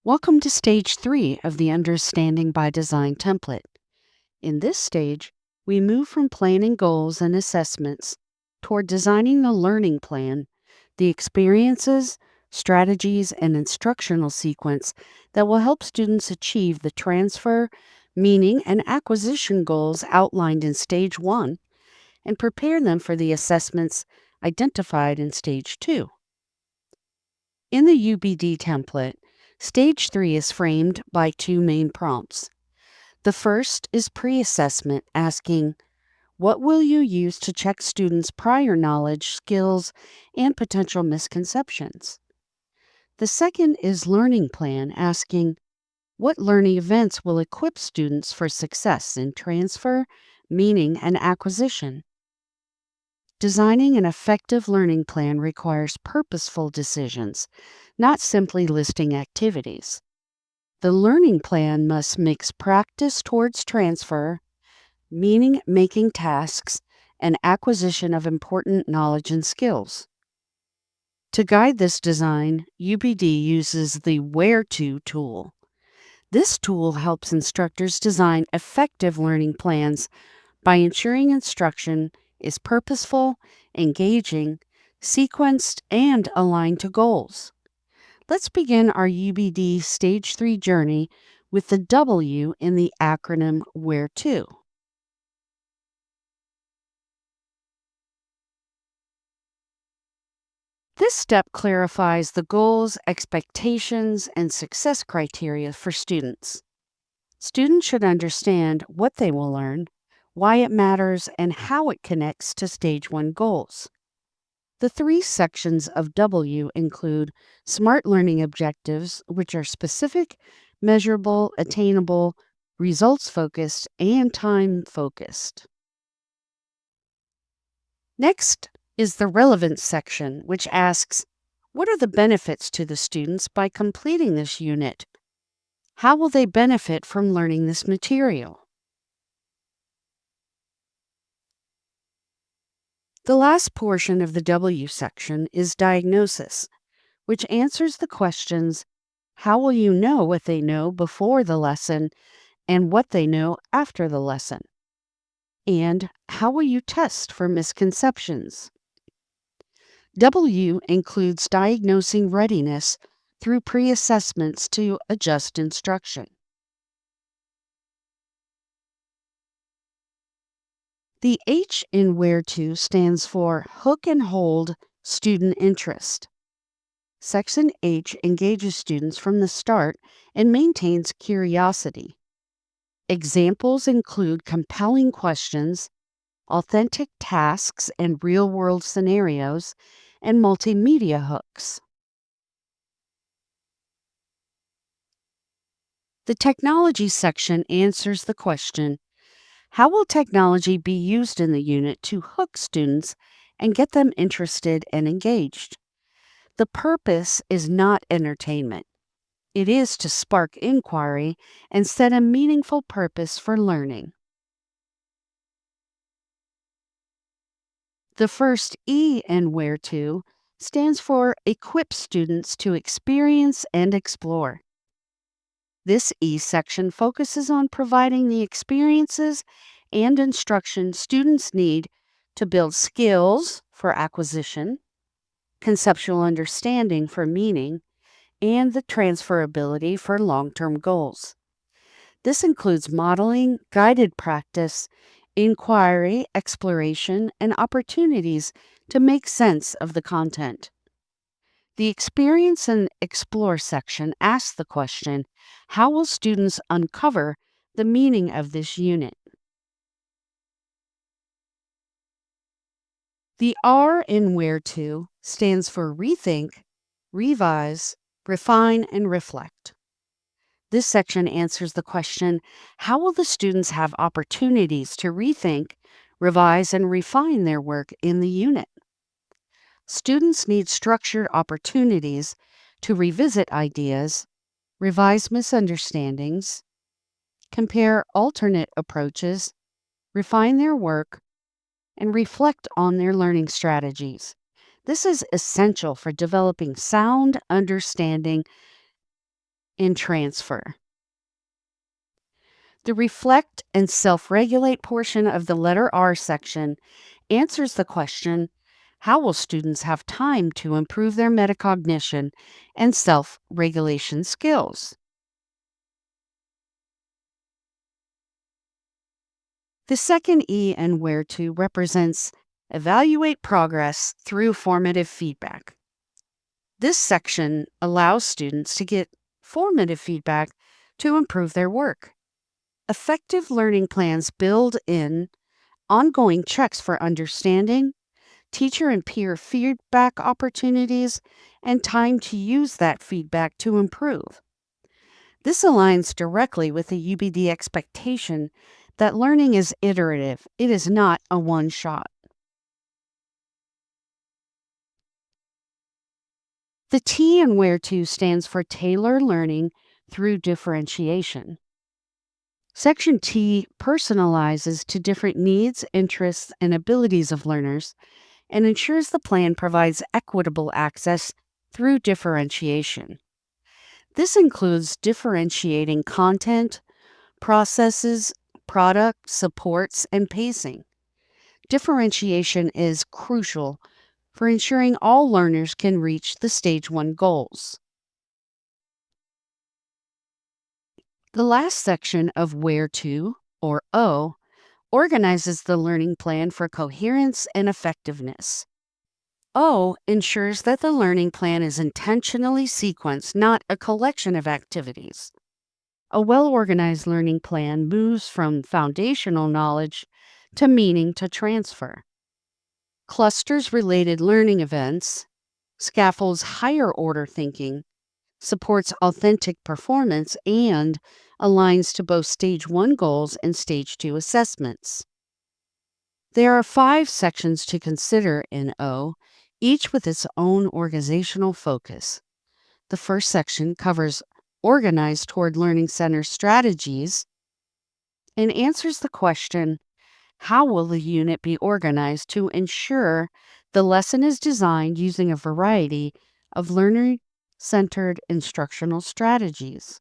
Welcome to stage 3 of the Understanding by Design template. In this stage, we move from planning goals and assessments toward designing the learning plan, the experiences, strategies, and instructional sequence that will help students achieve the transfer, meaning, and acquisition goals outlined in stage 1 and prepare them for the assessments identified in stage 2. In the UBD template, stage 3 is framed by two main prompts. The first is pre-assessment, asking, what will you use to check students' prior knowledge, skills, and potential misconceptions? The second is learning plan, asking, what learning events will equip students for success in transfer, meaning, and acquisition? Designing an effective learning plan requires purposeful decisions, not simply listing activities. The learning plan must mix practice towards transfer, meaning making tasks, and acquisition of important knowledge and skills. To guide this design, UBD uses the WHERETO tool. This tool helps instructors design effective learning plans by ensuring instruction is purposeful, engaging, sequenced, and aligned to goals. Let's begin our UBD Stage 3 journey with the W in the acronym WHERETO. This step clarifies the goals, expectations, and success criteria for students. Students should understand what they will learn, why it matters, and how it connects to Stage 1 goals. The three sections of W include SMART learning objectives, which are specific, measurable, attainable, results focused, and time focused. Next is the relevance section, which asks, what are the benefits to the students by completing this unit? How will they benefit from learning this material? The last portion of the W section is diagnosis, which answers the questions, how will you know what they know before the lesson and what they know after the lesson? And how will you test for misconceptions? W includes diagnosing readiness through pre-assessments to adjust instruction. The H in WHERETO stands for Hook and Hold Student Interest. Section H engages students from the start and maintains curiosity. Examples include compelling questions, authentic tasks and real-world scenarios, and multimedia hooks. The technology section answers the question, how will technology be used in the unit to hook students and get them interested and engaged? The purpose is not entertainment. It is to spark inquiry and set a meaningful purpose for learning. The first E in WHERETO stands for Equip Students to Experience and Explore. This E section focuses on providing the experiences and instruction students need to build skills for acquisition, conceptual understanding for meaning, and the transferability for long-term goals. This includes modeling, guided practice, inquiry, exploration, and opportunities to make sense of the content. The Experience and Explore section asks the question, how will students uncover the meaning of this unit? The R in WHERETO stands for Rethink, Revise, Refine, and Reflect. This section answers the question, how will the students have opportunities to rethink, revise, and refine their work in the unit? Students need structured opportunities to revisit ideas, revise misunderstandings, compare alternate approaches, refine their work, and reflect on their learning strategies. This is essential for developing sound understanding and transfer. The reflect and self regulate portion of the letter R section answers the question, how will students have time to improve their metacognition and self regulation skills? The second E in where to represents evaluate progress through formative feedback. This section allows students to get formative feedback to improve their work. Effective learning plans build in ongoing checks for understanding, teacher and peer feedback opportunities, and time to use that feedback to improve. This aligns directly with the UBD expectation that learning is iterative, it is not a one shot. The T in where to stands for tailor learning through differentiation. Section T personalizes to different needs, interests, and abilities of learners and ensures the plan provides equitable access through differentiation. This includes differentiating content, processes, product, supports, and pacing. Differentiation is crucial for ensuring all learners can reach the Stage 1 goals. The last section of Where to, or O, organizes the learning plan for coherence and effectiveness. O ensures that the learning plan is intentionally sequenced, not a collection of activities. A well organized learning plan moves from foundational knowledge to meaning to transfer. Clusters related learning events, scaffolds higher order thinking, supports authentic performance, and aligns to both Stage 1 goals and Stage 2 assessments. There are 5 sections to consider in O, each with its own organizational focus. The first section covers organized toward learning center strategies and answers the question, how will the unit be organized to ensure the lesson is designed using a variety of learner-centered instructional strategies?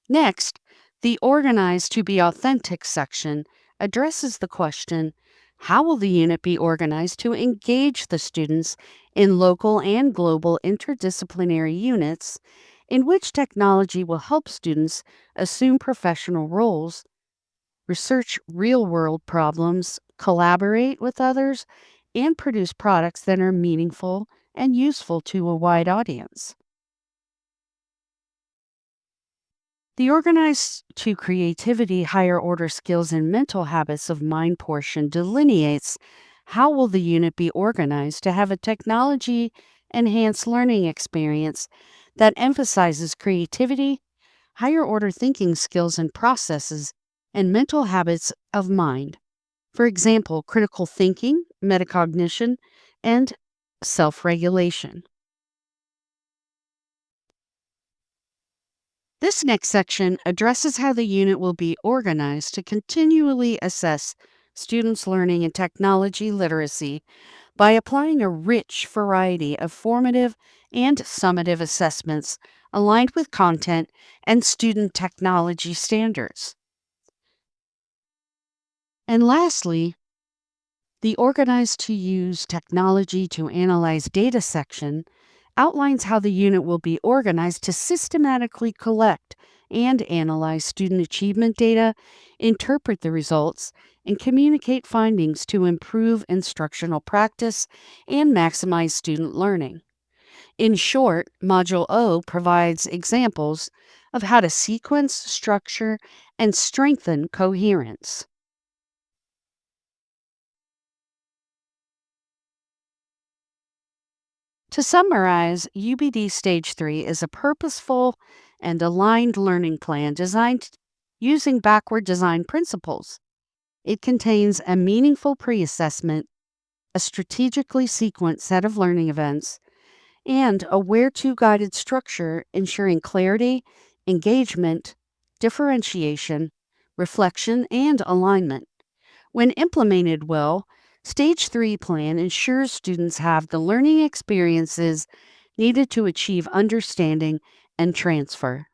Next, the Organized to be Authentic section addresses the question, how will the unit be organized to engage the students in local and global interdisciplinary units in which technology will help students assume professional roles, research real world problems, collaborate with others, and produce products that are meaningful and useful to a wide audience? The Organized to Creativity, Higher Order Skills and Mental Habits of Mind portion delineates how will the unit be organized to have a technology enhanced learning experience that emphasizes creativity, higher order thinking skills and processes, and mental habits of mind. For example, critical thinking, metacognition, and self regulation. This next section addresses how the unit will be organized to continually assess students' learning and technology literacy by applying a rich variety of formative and summative assessments aligned with content and student technology standards. And lastly, the Organized to Use Technology to Analyze Data section outlines how the unit will be organized to systematically collect and analyze student achievement data, interpret the results, and communicate findings to improve instructional practice and maximize student learning. In short, Module O provides examples of how to sequence, structure, and strengthen coherence. To summarize, UBD Stage 3 is a purposeful and aligned learning plan designed using backward design principles. It contains a meaningful pre assessment, a strategically sequenced set of learning events, and a where to guided structure ensuring clarity, engagement, differentiation, reflection, and alignment. When implemented well, Stage 3 plan ensures students have the learning experiences needed to achieve understanding and transfer.